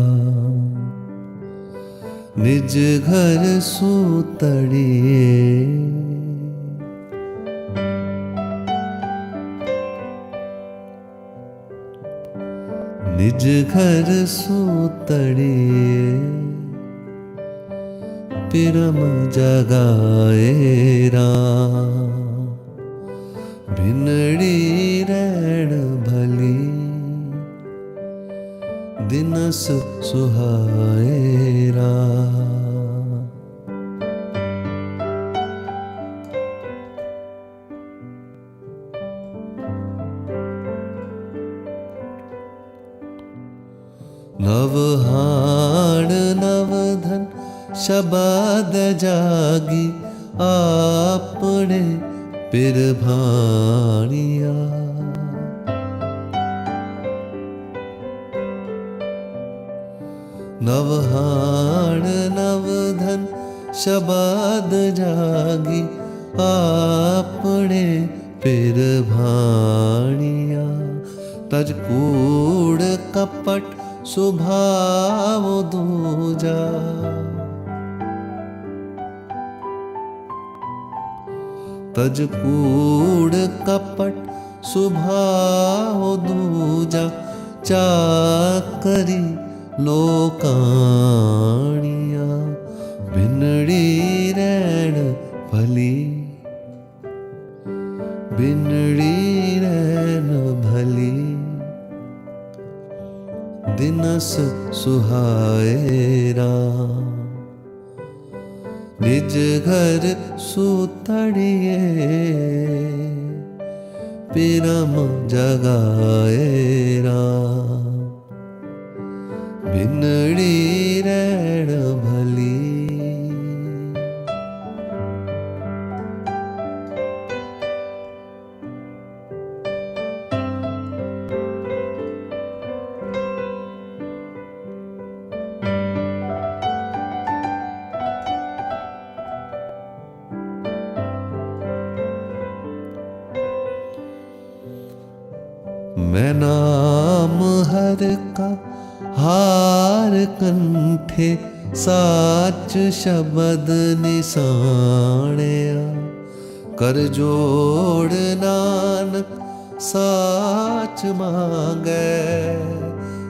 निज घर सूतड़िए निज घर सूतड़िए पिरम जगाएरा भिनड़ी रैण भली दिनस सुहाएरा नवहाण नवधन शबाद जागी आपने पिर भाणिया नवहाण नवधन शबाद जागी आपने पिर भाणिया। तज कूड़ कपट स्वभाव दूजा, तज कूड़ कपट स्वभाव दूजा। चाकरी लोकाणिया भिनड़ी रैण भली, भिनड़ी रैन भली। दिनस सुहाए राम, निज घर सुतड़िए पिरम जगाए राम। भिनड़ी रैण भली, मैं नाम हर का हार कंठे साच शबद निसाणया। कर जोड़ नानक साच मांगे,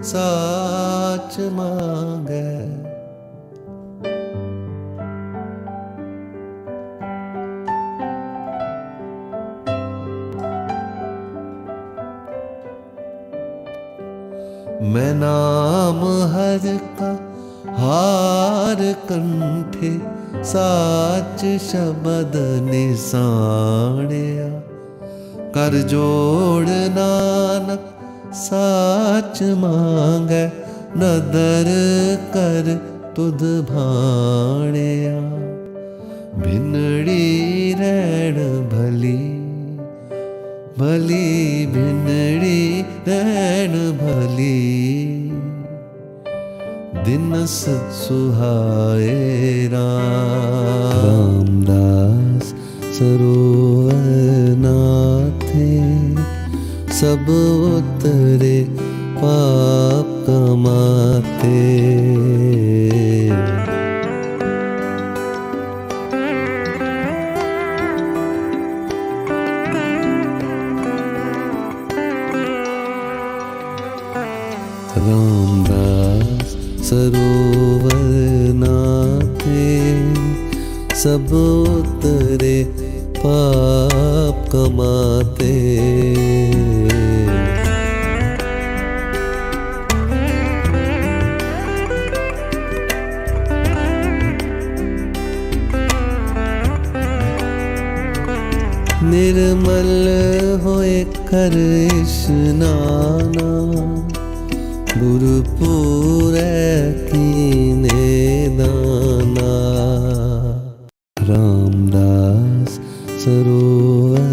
साच मांगे। मैं नाम हर का हार कंठे साच शबद निसाणया। कर जोड़ नानक साच मांगे, नदर कर तुध भाणया। भिनड़ी रैण भली, भली भिनड़ी रैण भली। दिनस सुहाए राम। रामदास सरोवर नाथे, सब उतरे पाप कमाते। रामदास सरोवर नाथे, सब उतरे पाप कमाते। निर्मल होए कर स्नाना, गुरुपुरै कीने दाना। रामदास सरोवर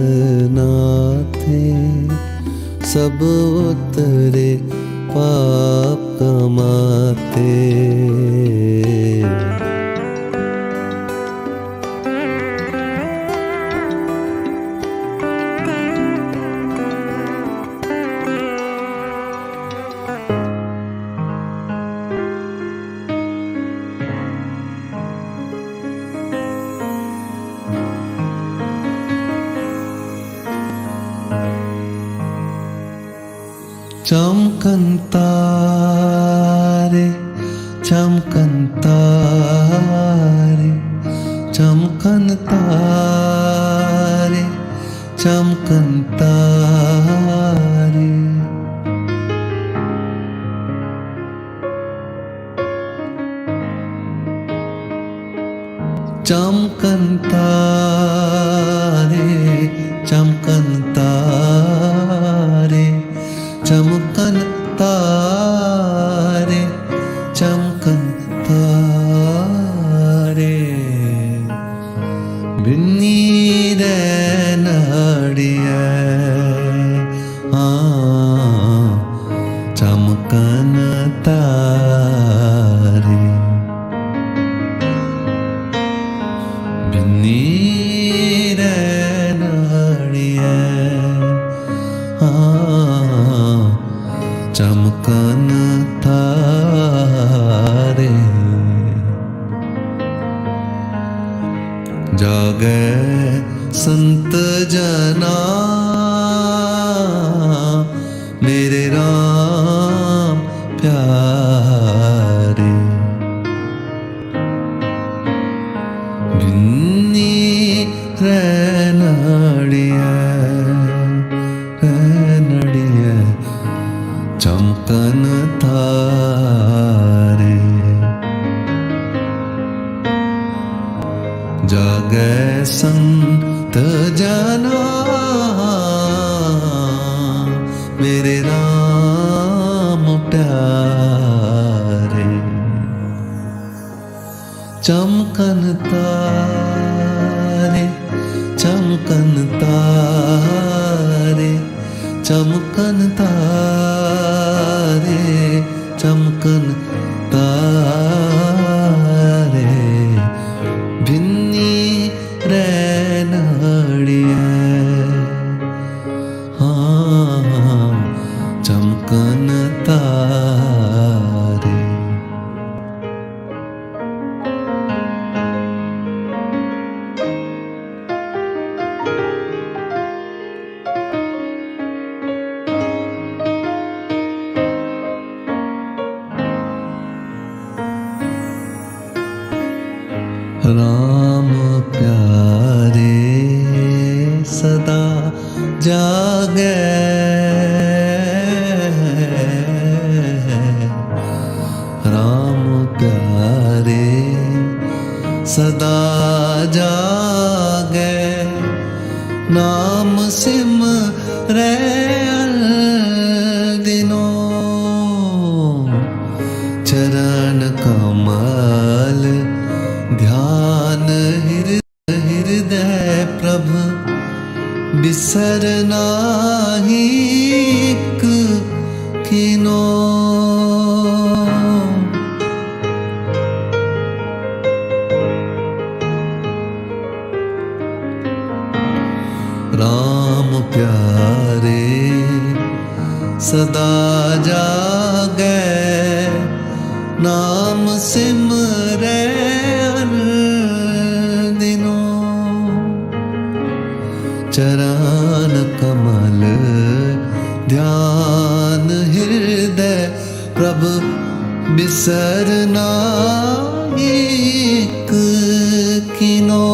नाथे, सब उतरे पाप कमाते। चमकन तारे, चमकन तारे, चमकन तारे, चमकन तारे। चमकन तारे, चमकन तारे, चमकन तारे, चमकन तारे। भिन्नी रैनाड़िये, हाँ चमकन तारे। भिन्नी रैनाड़िये चमकन तारे जागे संत जना मेरे राम प्यारे भिन्नी रैनाड़िये रैनाड़िये चमकन तारे जागे संत जना मेरे राम प्यारे चमकन तारे चमकन तारे चमकन तारे चमकन तारे भिन्नी रैनाड़िये चमकन तारे राम प्यारे सदा जागे राम प्यारे सदा जागे नाम सिमरे दिनों चरण कमल ध्यान हृदय प्रभ बिसर नाही किनो राम प्यारे सदा जागे नाम सिमरे चरण कमल ध्यान हृदय प्रभ बिसर नाहिक किनो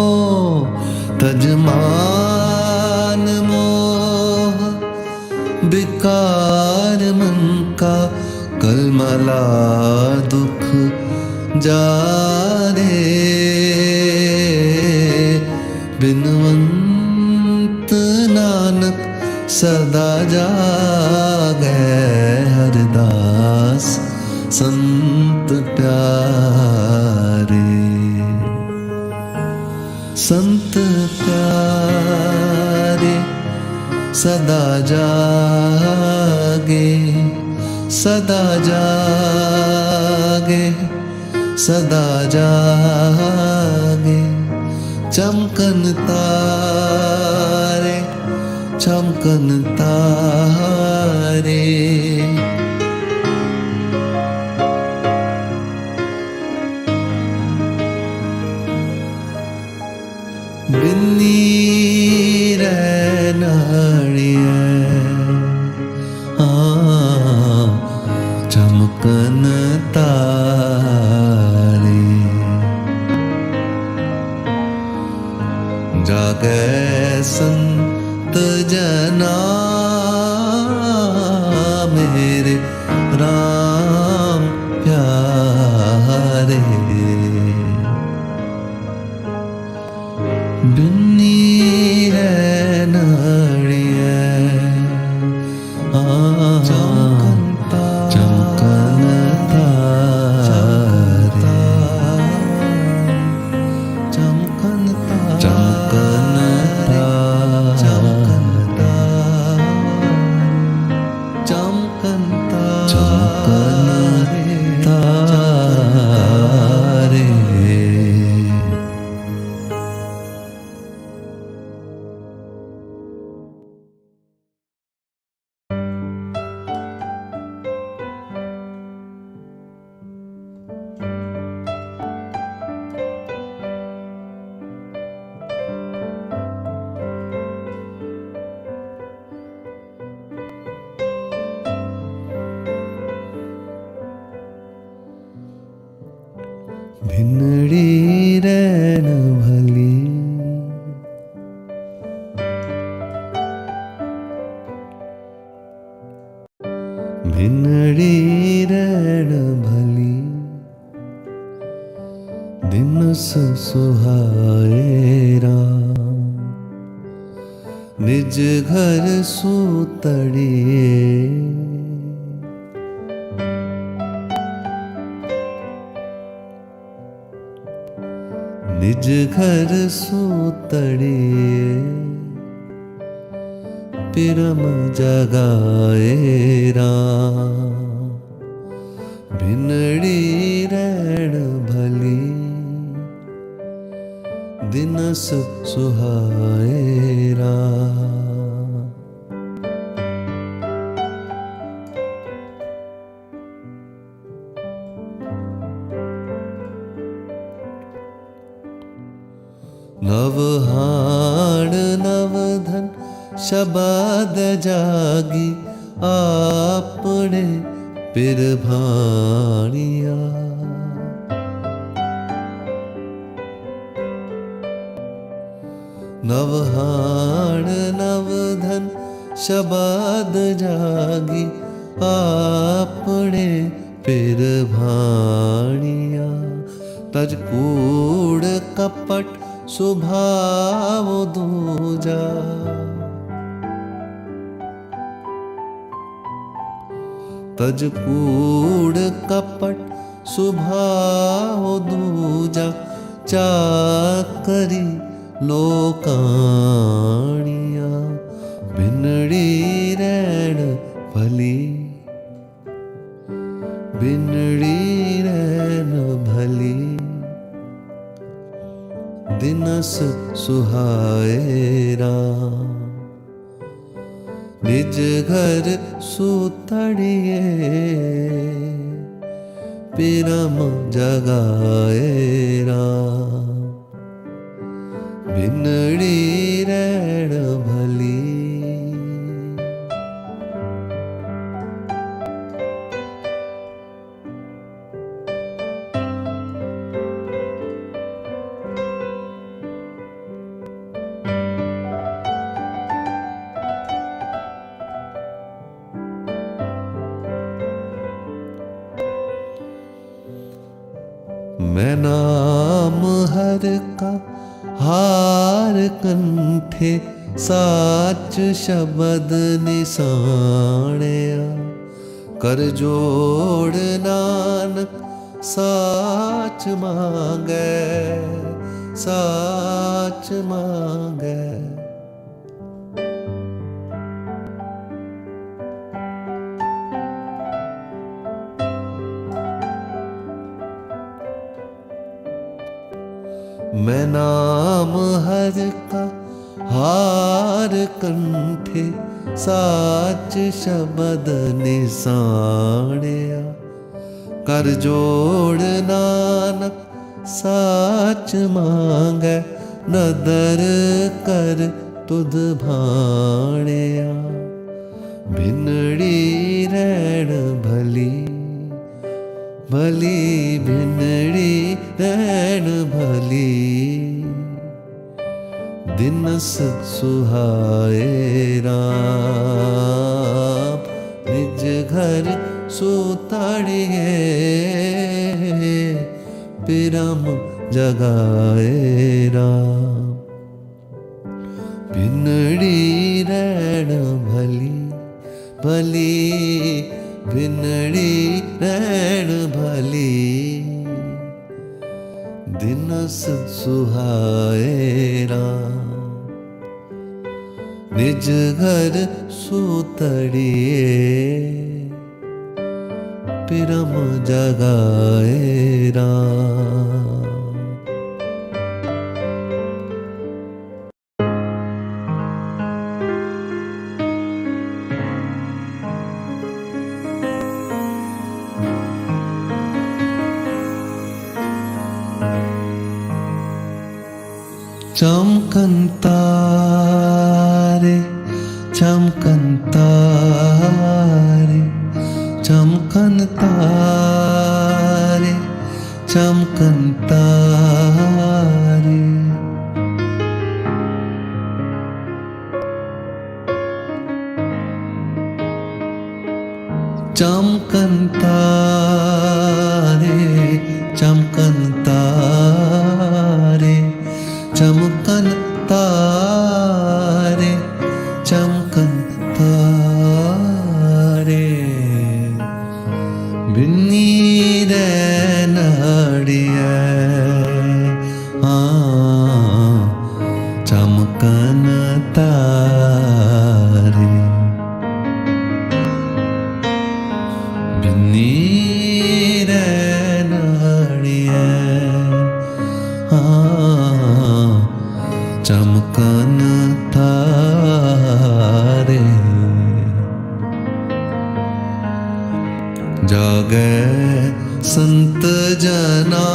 तजमान मोह विकार मन का कलमला दुख जारे बिनवंत नानक सदा जागे हरदास संत प्यारे संत प्यारे सदा जागे सदा जागे सदा जागे चमकन तारे चमकन तारे भिन्नी रैनाड़िये चमकन तारे जागे संत जना मेरे राम प्यारे भिन्नी रैनाड़िये चमकन तारे चमकन सुहाए राम, निज घर सूतड़िए, निज घर सूतड़िए, पिरम जगाए राम, भिनड़ी रैण भली, दिनस सुहाए राम। नवहाण नवधन शबद जागी, आपने पिर भाणिया, नवहाण नवधन शबद जागी, आपने पिर भाणिया, तज कूड़ कपट स्वभाव दूजा, तज कूड़ कपट स्वभाव दूजा, चाकरी लोकाणिया, भिनड़ी रैण भली, भिनड़ी रैण भली, दिनस सुहाए राम, निज घर सूतड़िए, पिरम जगाए राम, भिनड़ी रैण भली। मैं नाम हर का हार कंठे, साच शबद निसाणया, कर जोड़ नानक साच मांगे, साच मांगे। मैं नाम हर का हार कंठे, साच शबद निसाणया, कर जोड़ नानक साच मांगे, नदर कर तुध भाणया, भिनड़ी रैण भली, भली भिनड़ी रैण भली, दिनस सुहाए राम, निज घर सूतड़िए, पिरम जगाए राम, भिनड़ी रैण भली, भली भिनड़ी रैण भली, दिनस सुहाए राम, निज घर सूतड़िए, पिरम जगाए राम। चमकन तारे, चमकन तारे, चमकन तारे, चमकन तारे, चमकन तारे, चमकन तारे, चमकन तारे चमकन तारे भिन्नी रैनाड़िये चमकन तारे भिन्नी रैनाड़िये चमकन तारे जागे संत जना